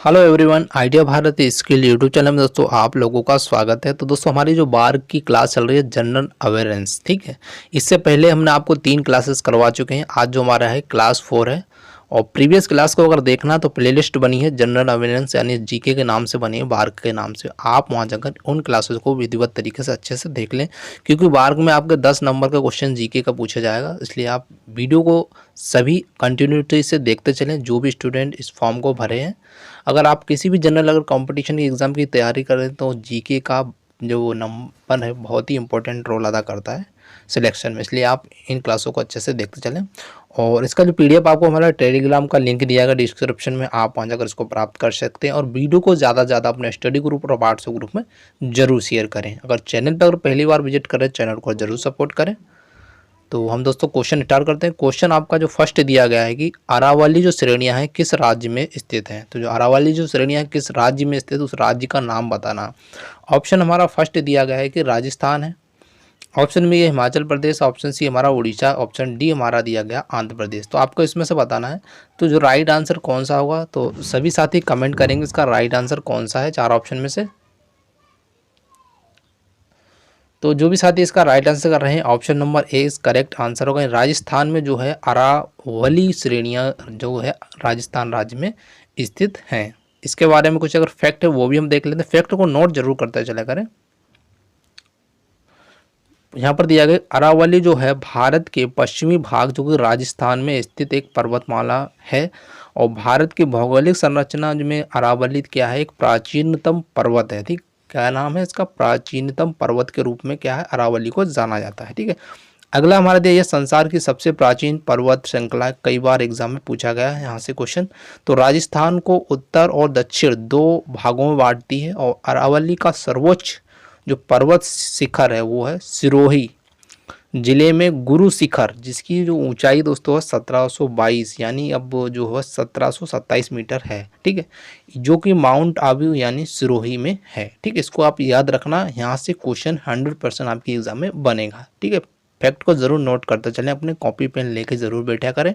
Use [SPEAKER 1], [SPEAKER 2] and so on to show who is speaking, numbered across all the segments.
[SPEAKER 1] Hello everyone, idea Bharat skill YouTube channel में दोस्तों आप लोगों का स्वागत है। तो दोस्तों हमारी जो बार की क्लास चल रही है जनरल अवेयरेंस, ठीक है। इससे पहले हमने आपको 3 क्लासेस करवा चुके हैं। आज जो हमारा है क्लास 4 है और प्रीवियस क्लास को अगर देखना तो प्लेलिस्ट बनी है जनरल अवेयरेंस यानी जीके के नाम से बनी है, बार्क के नाम से। आप वहां जाकर उन क्लासेस को विधिवत तरीके से अच्छे से देख लें, क्योंकि बार्क में आपके 10 नंबर का क्वेश्चन जीके का पूछा जाएगा। इसलिए आप वीडियो को सभी कंटिन्यूटी से देखते चलें, जो भी स्टूडेंट इस फॉर्म को भरे हैं। अगर आप किसी भी जनरल अगर कंपटीशन की एग्ज़ाम की तैयारी कर रहे हैं तो जीके का जो नंबर है बहुत ही इंपॉर्टेंट रोल अदा करता है सिलेक्शन में। इसलिए आप इन क्लासों को अच्छे से देखते चलें। और इसका जो पीडीएफ आपको हमारा टेलीग्राम का लिंक दिया गया डिस्क्रिप्शन में, आप वहाँ जाकर इसको प्राप्त कर सकते हैं। और वीडियो को ज़्यादा से ज़्यादा अपने स्टडी ग्रुप और व्हाट्सएप ग्रुप में जरूर शेयर करें। अगर चैनल पर अगर पहली बार विजिट करें चैनल को जरूर सपोर्ट करें। तो हम दोस्तों क्वेश्चन स्टार्ट करते हैं। क्वेश्चन आपका जो फर्स्ट दिया गया है कि अरावली जो श्रेणियां हैं किस राज्य में स्थित हैं। तो जो अरावली जो श्रेणियां हैं किस राज्य में स्थित, उस राज्य का नाम बताना। ऑप्शन हमारा फर्स्ट दिया गया है कि राजस्थान है, option B Himachal Pradesh, option C हमारा उड़ीसा, ऑप्शन डी हमारा दिया गया आंध्र प्रदेश। तो आपको इसमें से बताना है तो जो राइट आंसर कौन सा होगा। तो सभी साथी कमेंट करेंगे इसका राइट आंसर कौन सा है चार ऑप्शन में से। तो जो भी साथी इसका राइट आंसर कर रहे हैं ऑप्शन नंबर ए इस करेक्ट आंसर होगा। राजस्थान में जो है अरावली श्रेणियां जो है राजस्थान राज्य में स्थित हैं। इसके बारे में कुछ अगर फैक्ट है वो भी हम देख लेते हैं। फैक्ट को नोट जरूर करते चले करें। यहाँ पर दिया गया अरावली जो है भारत के पश्चिमी भाग जो कि राजस्थान में स्थित एक पर्वतमाला है। और भारत की भौगोलिक संरचना में अरावली क्या है, एक प्राचीनतम पर्वत है। ठीक, क्या नाम है इसका, प्राचीनतम पर्वत के रूप में क्या है अरावली को जाना जाता है। ठीक है। अगला हमारा दिया यह संसार की सबसे प्राचीन पर्वत श्रृंखला, कई बार एग्जाम में पूछा गया है यहाँ से क्वेश्चन। तो राजस्थान को उत्तर और दक्षिण दो भागों में बांटती है और अरावली का सर्वोच्च जो पर्वत शिखर है वो है सिरोही जिले में गुरु शिखर, जिसकी जो ऊंचाई दोस्तों है 1722 यानी अब जो है 1727 मीटर है। ठीक है, जो कि माउंट आबू यानी सिरोही में है। ठीक है, इसको आप याद रखना, यहाँ से क्वेश्चन 100% आपकी एग्जाम में बनेगा। ठीक है, फैक्ट को जरूर नोट करते चलें, अपने कॉपी पेन लेके जरूर बैठा करें।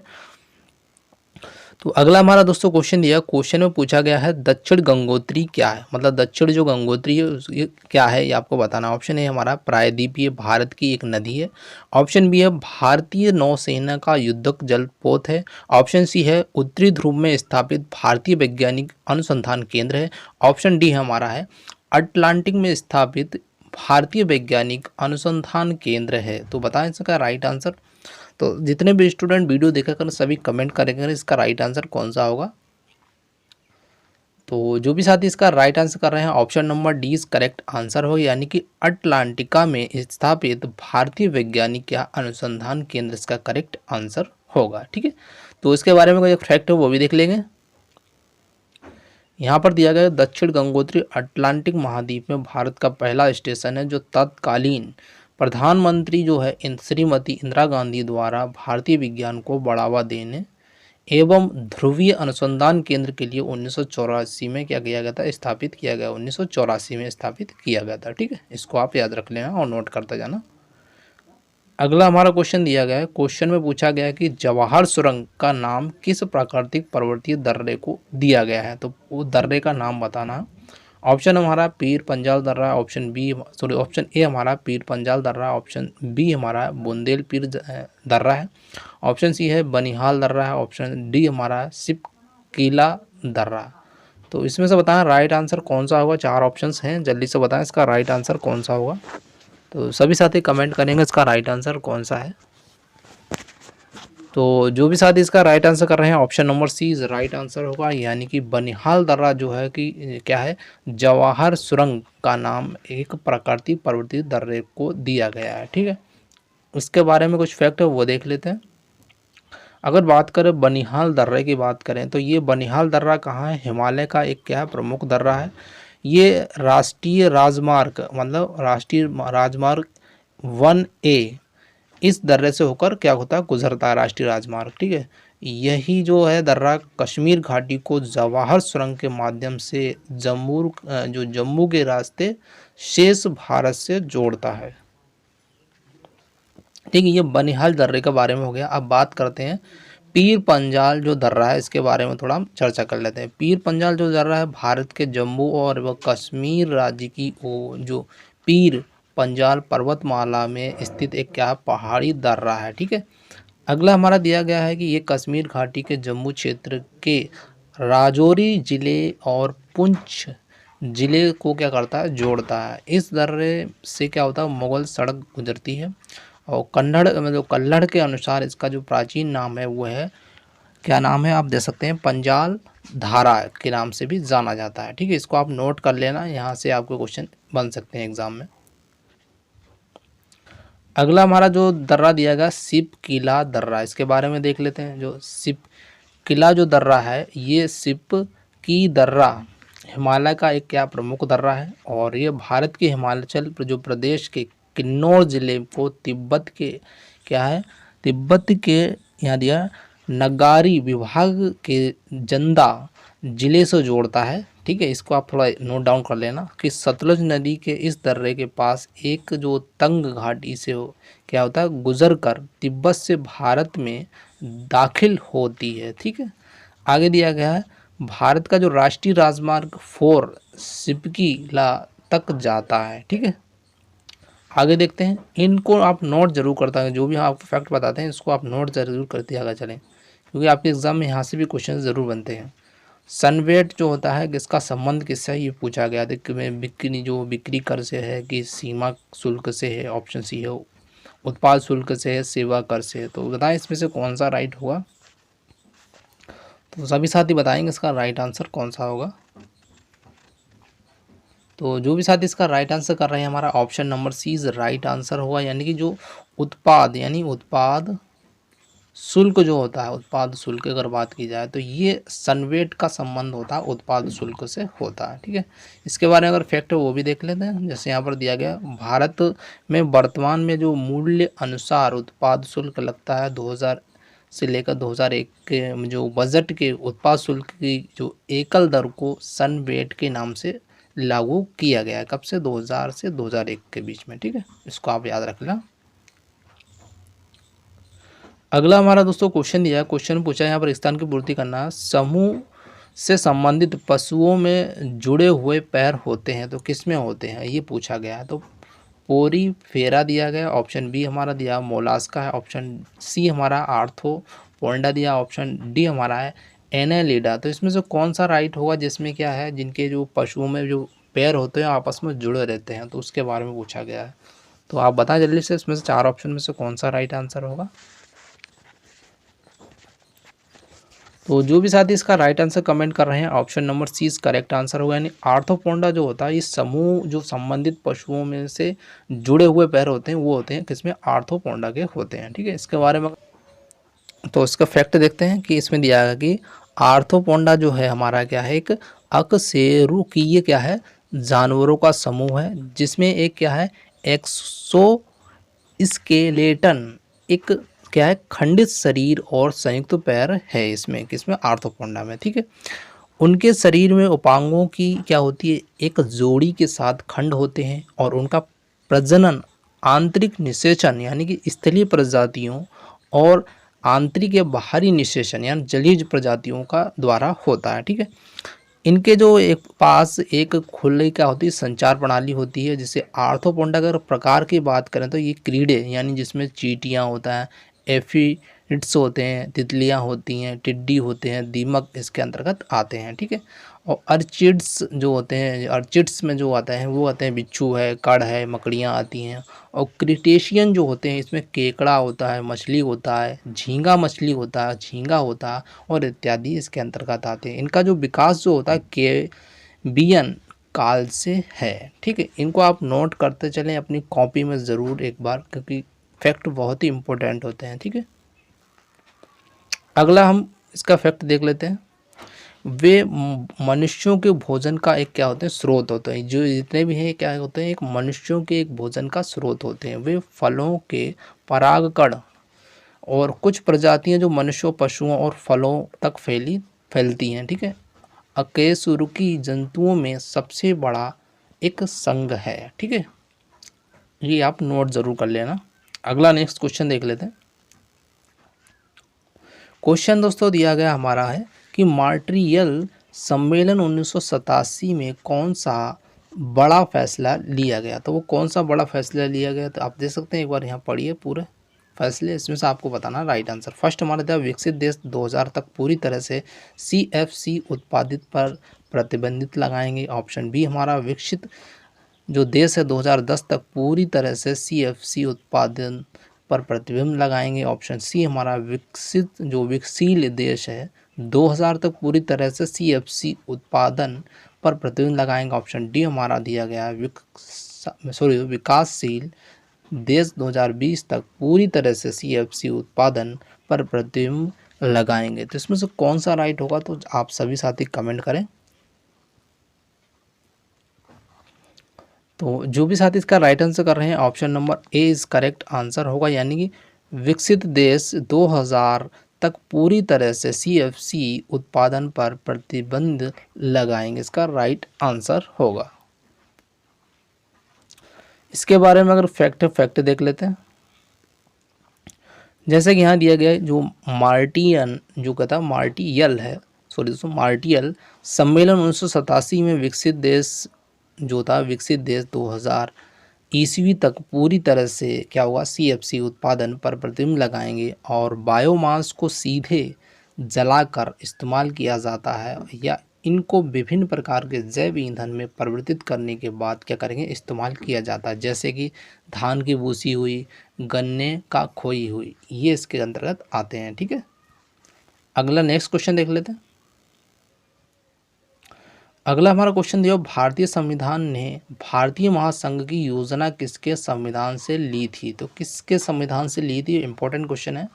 [SPEAKER 1] तो अगला हमारा दोस्तों क्वेश्चन दिया, क्वेश्चन में पूछा गया है दक्षिण गंगोत्री क्या है, मतलब दक्षिण जो गंगोत्री है ये क्या है ये आपको बताना। ऑप्शन ए हमारा प्रायद्वीपीय भारत की एक नदी है, ऑप्शन बी है भारतीय नौसेना का युद्धक जलपोत है, ऑप्शन सी है उत्तरी ध्रुव में स्थापित भारतीय वैज्ञानिक अनुसंधान केंद्र है, ऑप्शन डी हमारा है अटलांटिक में स्थापित भारतीय वैज्ञानिक अनुसंधान केंद्र है। तो बताएं इसका राइट आंसर। तो जितने भी स्टूडेंट वीडियो देखा कर सभी कमेंट करेंगे इसका राइट आंसर कौन सा होगा। तो जो भी साथी इसका राइट आंसर कर रहे हैं option number D is correct answer हो, यानी कि अटलांटिका में स्थापित भारतीय वैज्ञानिक या अनुसंधान केंद्र इसका करेक्ट आंसर होगा। ठीक है, तो इसके बारे में कोई फैक्ट है वो भी देख लेंगे। यहाँ पर दिया गया दक्षिण गंगोत्री अटलांटिक महाद्वीप में भारत का पहला स्टेशन है, जो तत्कालीन प्रधानमंत्री जो है श्रीमती इंदिरा गांधी द्वारा भारतीय विज्ञान को बढ़ावा देने एवं ध्रुवीय अनुसंधान केंद्र के लिए 1984 में क्या किया गया था, स्थापित किया गया। 1984 में स्थापित किया गया था। ठीक है, इसको आप याद रख लेना और नोट करते जाना। अगला हमारा क्वेश्चन दिया गया है, क्वेश्चन में पूछा गया है कि जवाहर सुरंग का नाम किस प्राकृतिक पर्वतीय दर्रे को दिया गया है। तो वो दर्रे का नाम बताना। ऑप्शन हमारा पीर पंजाल दर्रा, ऑप्शन ए हमारा पीर पंजाल दर्रा, ऑप्शन बी हमारा बुंदेल पीर दर्रा है, ऑप्शन सी है बनिहाल दर्रा है, ऑप्शन डी हमारा सिपकीला दर्रा। तो इसमें से बताएं राइट आंसर कौन सा होगा। चार ऑप्शंस हैं, जल्दी से बताएं इसका राइट आंसर कौन सा होगा। तो सभी साथी कमेंट करेंगे इसका राइट आंसर कौन सा है। तो जो भी साथी इसका राइट आंसर कर रहे हैं option number C is right answer होगा, यानी कि बनिहाल दर्रा जो है कि क्या है, जवाहर सुरंग का नाम एक प्राकृतिक पर्वतीय दर्रे को दिया गया है। ठीक है, इसके बारे में कुछ फैक्ट है वो देख लेते हैं। अगर बात करें बनिहाल दर्रे की बात करें तो ये बनिहाल दर्रा कहाँ है, हिमालय का एक क्या है प्रमुख दर्रा है। ये राष्ट्रीय राजमार्ग मतलब राष्ट्रीय राजमार्ग 1A इस दर्रे से होकर क्या होता है गुजरता है, राष्ट्रीय राजमार्ग। ठीक है, यही जो है दर्रा कश्मीर घाटी को जवाहर सुरंग के माध्यम से जम्मू के रास्ते शेष भारत से जोड़ता है। ठीक है, ये बनिहाल दर्रे के बारे में हो गया। अब बात करते हैं पीर पंजाल जो दर्रा है इसके बारे में थोड़ा हम चर्चा कर लेते हैं। पीर पंजाल जो दर्रा है भारत के जम्मू और वह कश्मीर राज्य की जो पीर पंजाल पर्वतमाला में स्थित एक क्या है, पहाड़ी दर्रा है। ठीक है। अगला हमारा दिया गया है कि ये कश्मीर घाटी के जम्मू क्षेत्र के राजौरी जिले और पुंछ जिले को क्या करता है, जोड़ता है। इस दर्रे से क्या होता है, मुगल सड़क गुजरती है और कन्नड़ मतलब कल्लड़ के अनुसार इसका जो प्राचीन नाम है वो है, क्या नाम है आप दे सकते हैं, पंजाल धारा के नाम से भी जाना जाता है। ठीक है, इसको आप नोट कर लेना, यहाँ से आपके क्वेश्चन बन सकते हैं एग्जाम में। अगला हमारा जो दर्रा दिया गया सिप किला दर्रा, इसके बारे में देख लेते हैं। जो सिप किला जो दर्रा है, ये सिप की दर्रा हिमालय का एक क्या प्रमुख दर्रा है और ये भारत के हिमाचल जो प्रदेश के किन्नौर जिले को तिब्बत के क्या है, तिब्बत के यहाँ दिया नगारी विभाग के जंदा जिले से जोड़ता है। ठीक है, इसको आप थोड़ा नोट डाउन कर लेना कि सतलुज नदी के इस दर्रे के पास एक जो तंग घाटी से क्या होता है, गुजर कर तिब्बत से भारत में दाखिल होती है। ठीक है, आगे दिया गया है भारत का जो राष्ट्रीय राजमार्ग 4 सिपकीला तक जाता है। ठीक है, आगे देखते हैं, इनको आप नोट जरूर करता है, जो भी हम आपको फैक्ट बताते हैं इसको आप नोट जरूर करते आगे चलें, क्योंकि आपके एग्जाम में यहाँ से भी क्वेश्चन ज़रूर बनते हैं। सनवेट जो होता है किसका संबंध किससे है, ये पूछा गया था कि मैं बिक्री जो बिक्री कर से है कि सीमा शुल्क से है, ऑप्शन सी है उत्पाद शुल्क से है, सेवा कर से है। तो बताएं इसमें से कौन सा राइट होगा, तो सभी साथी बताएंगे इसका राइट आंसर कौन सा होगा। तो जो भी साथी इसका राइट आंसर कर रहे हैं, हमारा option number C is right answer होगा, यानी कि जो उत्पाद यानी उत्पाद शुल्क जो होता है, उत्पाद शुल्क अगर बात की जाए तो ये सनवेट का संबंध होता है उत्पाद शुल्क से होता है। ठीक है, इसके बारे में अगर फैक्ट है वो भी देख लेते हैं। जैसे यहाँ पर दिया गया भारत में वर्तमान में जो मूल्य अनुसार उत्पाद शुल्क लगता है 2000 से लेकर 2001 के जो बजट के उत्पाद शुल्क की जो एकल दर को सनवेट के नाम से लागू किया गया है। कब से, 2000 से 2001 के बीच में। ठीक है, इसको आप याद रख लेना। अगला हमारा दोस्तों क्वेश्चन दिया है, क्वेश्चन पूछा है यहाँ पर स्थान की पूर्ति करना, समूह से संबंधित पशुओं में जुड़े हुए पैर होते हैं तो किस में होते हैं, ये पूछा गया है। तो पोरी फेरा दिया गया, ऑप्शन बी हमारा दिया मोलास्का है, ऑप्शन सी हमारा आर्थो पोंडा दिया, ऑप्शन डी हमारा है एनेलिडा। तो इसमें से कौन सा राइट होगा जिसमें क्या है, जिनके जो पशुओं में जो पैर होते हैं आपस में जुड़े रहते हैं, तो उसके बारे में पूछा गया है। तो आप बताएं जल्दी से इसमें से 4 ऑप्शन में से कौन सा राइट आंसर होगा। तो जो भी साथी इसका राइट आंसर कमेंट कर रहे हैं, option number C is correct answer होगा, यानी आर्थोपोडा जो होता है इस समूह जो संबंधित पशुओं में से जुड़े हुए पैर होते हैं वो होते हैं किसमें, आर्थोपोडा के होते हैं। ठीक है, इसके बारे में तो इसका फैक्ट देखते हैं कि इसमें दिया है कि आर्थोपोडा जो है हमारा क्या है, एक अकशेरुकीय क्या है, जानवरों का समूह है, जिसमें एक क्या है एक्सो स्केलेटन, एक क्या है खंडित शरीर और संयुक्त पैर है इसमें किसमें, आर्थोपोडा में। ठीक है, उनके शरीर में उपांगों की क्या होती है, एक जोड़ी के साथ खंड होते हैं और उनका प्रजनन आंतरिक निषेचन यानी कि स्थलीय प्रजातियों और आंतरिक या बाहरी निषेचन यानी जलीय प्रजातियों का द्वारा होता है। ठीक है, इनके जो एक पास एक खुले क्या होती है संचार प्रणाली होती है, जिसे आर्थोपोडा अगर प्रकार की बात करें तो ये कीड़े यानी जिसमें चींटियाँ होता है, एफिड्स होते हैं, तितलियाँ होती हैं, टिड्डी होते हैं, दीमक इसके अंतर्गत आते हैं। ठीक है, और अर्चिड्स जो होते हैं, अर्चिड्स में जो आता है वो आते हैं बिच्छू है, कड़ है, मकड़ियाँ आती हैं। और क्रिटेशियन जो होते हैं इसमें केकड़ा होता है, मछली होता है, झींगा मछली होता है, झींगा होता है और इत्यादि इसके अंतर्गत आते हैं। इनका जो विकास जो होता है कैम्ब्रियन काल से है। ठीक है, इनको आप नोट करते चलें अपनी कॉपी में ज़रूर एक बार, क्योंकि फैक्ट बहुत ही इंपॉर्टेंट होते हैं। ठीक है, अगला हम इसका फैक्ट देख लेते हैं, वे मनुष्यों के भोजन का एक क्या होते हैं, स्रोत होते हैं। जो जितने भी हैं क्या होते हैं, एक मनुष्यों के एक भोजन का स्रोत होते हैं। वे फलों के परागकण और कुछ प्रजातियां जो मनुष्यों, पशुओं और फलों तक फैलती हैं। ठीक है, अकशेरुकी जंतुओं में सबसे बड़ा एक संघ है। ठीक है, ये आप नोट ज़रूर कर लेना। अगला नेक्स्ट क्वेश्चन देख लेते हैं, क्वेश्चन दोस्तों दिया गया हमारा है कि मॉन्ट्रियल सम्मेलन 1987 में कौन सा बड़ा फैसला लिया गया। तो वो कौन सा बड़ा फैसला लिया गया, तो आप देख सकते हैं, एक बार यहाँ पढ़िए पूरे फैसले, इसमें से आपको बताना राइट आंसर। फर्स्ट हमारा था विकसित देश 2000 तक पूरी तरह से CFC उत्पादित पर प्रतिबंधित लगाएंगे। ऑप्शन बी हमारा विकसित जो देश है 2010 तक पूरी तरह से CFC उत्पादन पर प्रतिबंध लगाएंगे। ऑप्शन सी हमारा विकसित जो विकसील देश है 2000 तक पूरी तरह से CFC उत्पादन पर प्रतिबंध लगाएंगे। ऑप्शन डी हमारा दिया गया है विकासशील देश 2020 तक पूरी तरह से CFC उत्पादन पर प्रतिबंध लगाएंगे। तो इसमें से कौन सा राइट होगा, तो आप सभी साथी कमेंट करें। तो जो भी साथी इसका राइट आंसर कर रहे हैं, option number A is correct answer होगा, यानी कि विकसित देश 2000 तक पूरी तरह से CFC उत्पादन पर प्रतिबंध लगाएंगे, इसका राइट आंसर होगा। इसके बारे में अगर फैक्ट देख लेते हैं, जैसे कि यहाँ दिया गया है जो मार्टियन जो कहता मार्टियल है, सॉरी दोस्तों मार्टियल सम्मेलन 1987 में विकसित देश जो था विकसित देश 2000 ईस्वी तक पूरी तरह से क्या होगा CFC उत्पादन पर प्रतिबंध लगाएंगे और बायोमास को सीधे जलाकर इस्तेमाल किया जाता है या इनको विभिन्न प्रकार के जैव ईंधन में परिवर्तित करने के बाद क्या करेंगे इस्तेमाल किया जाता है, जैसे कि धान की भूसी हुई, गन्ने का खोई हुई, ये इसके अंतर्गत आते हैं। ठीक है, अगला नेक्स्ट क्वेश्चन देख लेते हैं। अगला हमारा क्वेश्चन दिया, भारतीय संविधान ने भारतीय महासंघ की योजना किसके संविधान से ली थी। तो किसके संविधान से ली थी, इंपॉर्टेंट क्वेश्चन है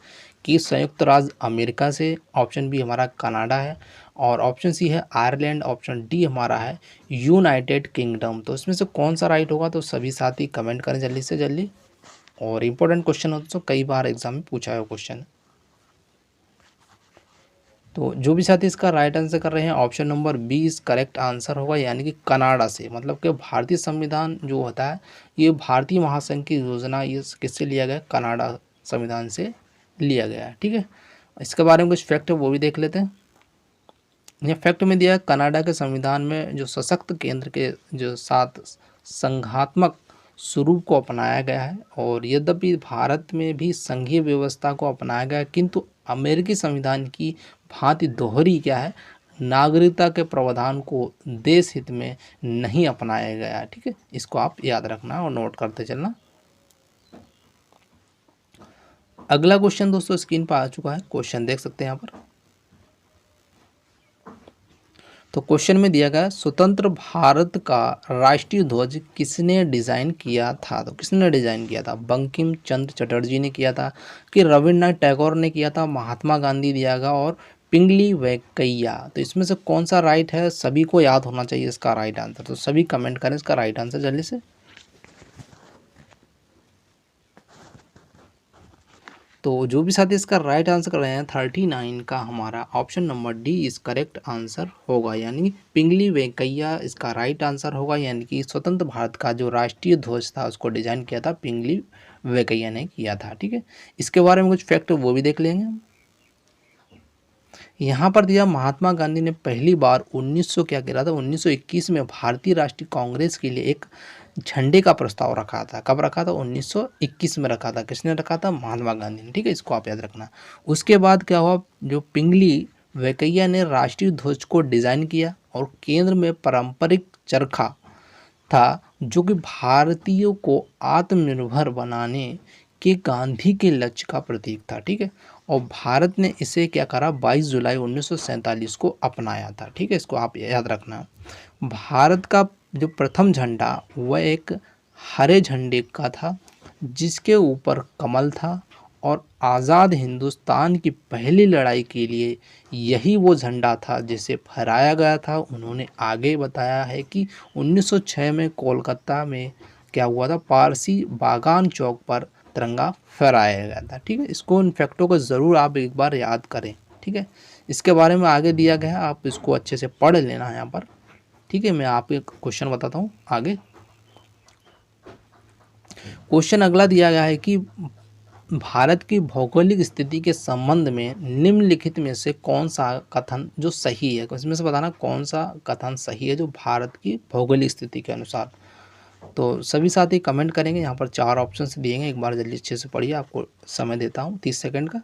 [SPEAKER 1] कि संयुक्त राज्य अमेरिका से, ऑप्शन बी हमारा कनाडा है और ऑप्शन सी है आयरलैंड, ऑप्शन डी हमारा है यूनाइटेड किंगडम। तो इसमें से कौन सा राइट होगा, तो सभी साथी कमेंट करें जल्दी से जल्दी। और इंपॉर्टेंट क्वेश्चन हो तो कई बार एग्जाम में पूछा है क्वेश्चन। तो जो भी साथी इसका राइट आंसर कर रहे हैं, ऑप्शन नंबर बी इस करेक्ट आंसर होगा, यानी कि कनाडा से। मतलब कि भारतीय संविधान जो होता है ये भारतीय महासंघ की योजना ये किससे लिया गया, कनाडा संविधान से लिया गया है। ठीक है, इसके बारे में कुछ फैक्ट है वो भी देख लेते हैं। यह फैक्ट में दिया है कनाडा के संविधान में जो सशक्त केंद्र के जो साथ संघात्मक स्वरूप को अपनाया गया है, और यद्यपि भारत में भी संघीय व्यवस्था को अपनाया गया है, किंतु अमेरिकी संविधान की भांति दोहरी क्या है नागरिकता के प्रावधान को देश हित में नहीं अपनाया गया है। ठीक है, इसको आप याद रखना और नोट करते चलना। अगला क्वेश्चन दोस्तों स्क्रीन पर आ चुका है, क्वेश्चन देख सकते हैं यहाँ पर। तो क्वेश्चन में दिया गया स्वतंत्र भारत का राष्ट्रीय ध्वज किसने डिज़ाइन किया था। तो किसने डिज़ाइन किया था, बंकिम चंद्र चटर्जी ने किया था कि रविन्द्रनाथ टैगोर ने किया था, महात्मा गांधी दिया गया और पिंगली वेंकैया। तो इसमें से कौन सा राइट है, सभी को याद होना चाहिए इसका राइट आंसर। तो सभी कमेंट करें इसका राइट आंसर जल्दी से। तो जो भी साथी इसका राइट आंसर कर रहे हैं 39 का हमारा ऑप्शन नंबर डी इस करेक्ट आंसर होगा, यानी पिंगली वेंकैया इसका राइट आंसर होगा, यानी कि स्वतंत्र भारत का जो राष्ट्रीय ध्वज था उसको डिजाइन किया था पिंगली वेंकैया ने किया था। ठीक है, इसके बारे में कुछ फैक्ट वो भी देख लेंगे। यहाँ पर दिया महात्मा गांधी ने पहली बार 1900 क्या कह रहा था 1921 में भारतीय राष्ट्रीय कांग्रेस के लिए एक झंडे का प्रस्ताव रखा था। कब रखा था, 1921 में रखा था। किसने रखा था, महात्मा गांधी ने। ठीक है, इसको आप याद रखना। उसके बाद क्या हुआ, जो पिंगली वेंकैया ने राष्ट्रीय ध्वज को डिज़ाइन किया और केंद्र में पारंपरिक चरखा था जो कि भारतीयों को आत्मनिर्भर बनाने के गांधी के लक्ष्य का प्रतीक था। ठीक है, और भारत ने इसे क्या करा 22 जुलाई 1947 को अपनाया था। ठीक है, इसको आप याद रखना। भारत का जो प्रथम झंडा वह एक हरे झंडे का था जिसके ऊपर कमल था, और आज़ाद हिंदुस्तान की पहली लड़ाई के लिए यही वो झंडा था जिसे फहराया गया था। उन्होंने आगे बताया है कि 1906 में कोलकाता में क्या हुआ था, पारसी बागान चौक पर तिरंगा फहराया गया था। ठीक है, इसको इन फैक्टों को ज़रूर आप एक बार याद करें। ठीक है, इसके बारे में आगे दिया गया है, आप इसको अच्छे से पढ़ लेना है यहाँ पर। ठीक है, मैं आपको एक क्वेश्चन बताता हूँ आगे। क्वेश्चन अगला दिया गया है कि भारत की भौगोलिक स्थिति के संबंध में निम्नलिखित में से कौन सा कथन जो सही है, इसमें से बताना कौन सा कथन सही है जो भारत की भौगोलिक स्थिति के अनुसार। तो सभी साथी कमेंट करेंगे। यहाँ पर 4 ऑप्शंस दिए हैं, एक बार जल्दी अच्छे से पढ़िए, आपको समय देता हूँ 30 सेकंड का।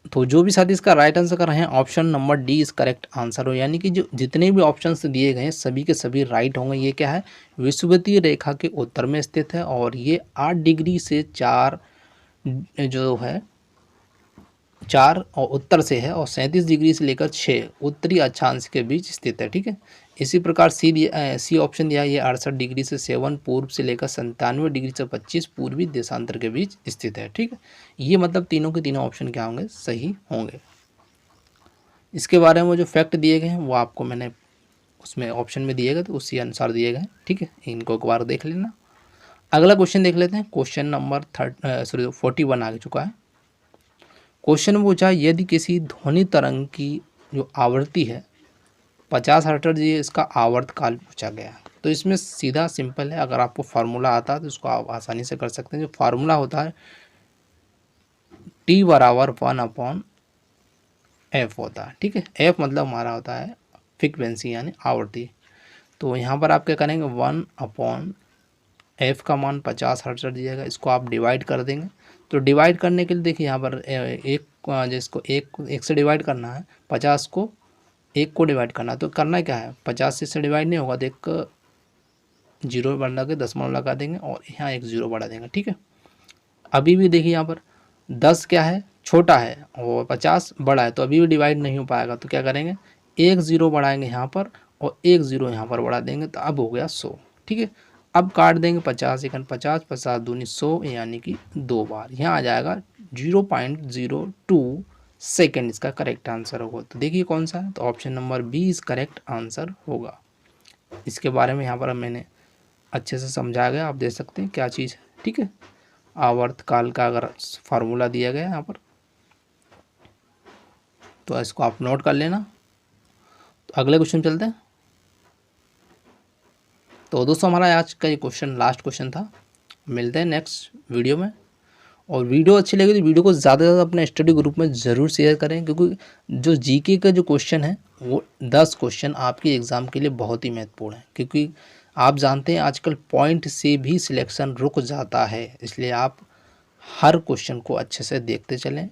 [SPEAKER 1] तो जो भी साथी इसका राइट आंसर कर रहे हैं option number D is correct answer हो, यानी कि जो जितने भी ऑप्शंस दिए गए हैं सभी के सभी राइट होंगे। ये क्या है, विषुवतीय रेखा के उत्तर में स्थित है और ये 8 डिग्री से 4 जो है 4 और उत्तर से है और 37 डिग्री से लेकर 6 उत्तरी अक्षांश के बीच स्थित है। ठीक है, इसी प्रकार सी ऑप्शन दिया, ये 68 डिग्री से 7 पूर्व से लेकर 97 डिग्री से 25 पूर्वी देशांतर के बीच स्थित है। ठीक है, ये मतलब तीनों के तीनों ऑप्शन क्या होंगे, सही होंगे। इसके बारे में जो फैक्ट दिए गए हैं वो आपको मैंने उसमें ऑप्शन में दिए गए तो उसी अनुसार दिए गए। ठीक है, इनको एक बार देख लेना। अगला क्वेश्चन देख लेते हैं, क्वेश्चन नंबर 41 आ चुका है। क्वेश्चन में पूछा, यदि किसी ध्वनि तरंग की जो आवृत्ति है 50 हर्ट्ज, ये इसका आवर्तकाल पूछा गया। तो इसमें सीधा सिंपल है, अगर आपको फार्मूला आता है तो इसको आप आसानी से कर सकते हैं। जो फार्मूला होता है T बराबर 1/f होता है। ठीक है, f मतलब हमारा होता है फ्रीक्वेंसी यानी आवृत्ति। तो यहाँ पर आप क्या करेंगे, 1/f का मान 50 हर्ट्ज दिएगा, इसको आप डिवाइड कर देंगे। तो डिवाइड करने के लिए देखिए यहाँ पर जिसको एक से डिवाइड करना है, 50 को 1 को डिवाइड करना है। तो करना क्या है, 50 से डिवाइड नहीं होगा तो एक 0 बढ़ा के दशमलव लगा देंगे और यहाँ एक 0 बढ़ा देंगे। ठीक है, अभी भी देखिए यहाँ पर 10 क्या है, छोटा है और 50 बड़ा है, तो अभी भी डिवाइड नहीं हो पाएगा। तो क्या करेंगे, एक 0 बढ़ाएंगे यहाँ पर और एक 0 यहाँ पर बढ़ा देंगे, तो अब हो गया 100। ठीक है, अब काट देंगे 50 एकन 50, 50 दूनी 100, यानी कि 2 बार यहाँ आ जाएगा 0.02 सेकेंड इसका करेक्ट आंसर होगा। तो देखिए कौन सा है, तो option number B is correct answer होगा। इसके बारे में यहाँ पर मैंने अच्छे से समझाया गया, आप देख सकते हैं क्या चीज़ है। ठीक है, आवर्तकाल का अगर फार्मूला दिया गया है यहाँ पर तो इसको आप नोट कर लेना। तो अगले क्वेश्चन चलते हैं। तो दोस्तों हमारा आज का ये क्वेश्चन लास्ट क्वेश्चन था। मिलते हैं नेक्स्ट वीडियो में। और वीडियो अच्छी लगी तो वीडियो को ज़्यादा से ज़्यादा अपने स्टडी ग्रुप में ज़रूर शेयर करें, क्योंकि जो जीके का जो क्वेश्चन है वो 10 क्वेश्चन आपके एग्ज़ाम के लिए बहुत ही महत्वपूर्ण है, क्योंकि आप जानते हैं आजकल पॉइंट से भी सिलेक्शन रुक जाता है। इसलिए आप हर क्वेश्चन को अच्छे से देखते चलें,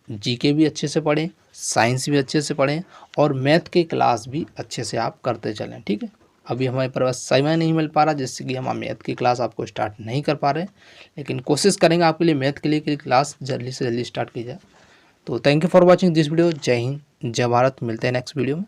[SPEAKER 1] जीके भी अच्छे से पढ़ें, साइंस भी अच्छे से पढ़ें और मैथ के क्लास भी अच्छे से आप करते चलें। ठीक है, अभी हमारे पास समय नहीं मिल पा रहा जिससे कि हम मैथ की क्लास आपको स्टार्ट नहीं कर पा रहे, लेकिन कोशिश करेंगे आपके लिए मैथ के लिए क्लास जल्दी से जल्दी स्टार्ट की जाए। तो thank you for watching this video. जय हिंद, जय भारत। मिलते हैं नेक्स्ट वीडियो में।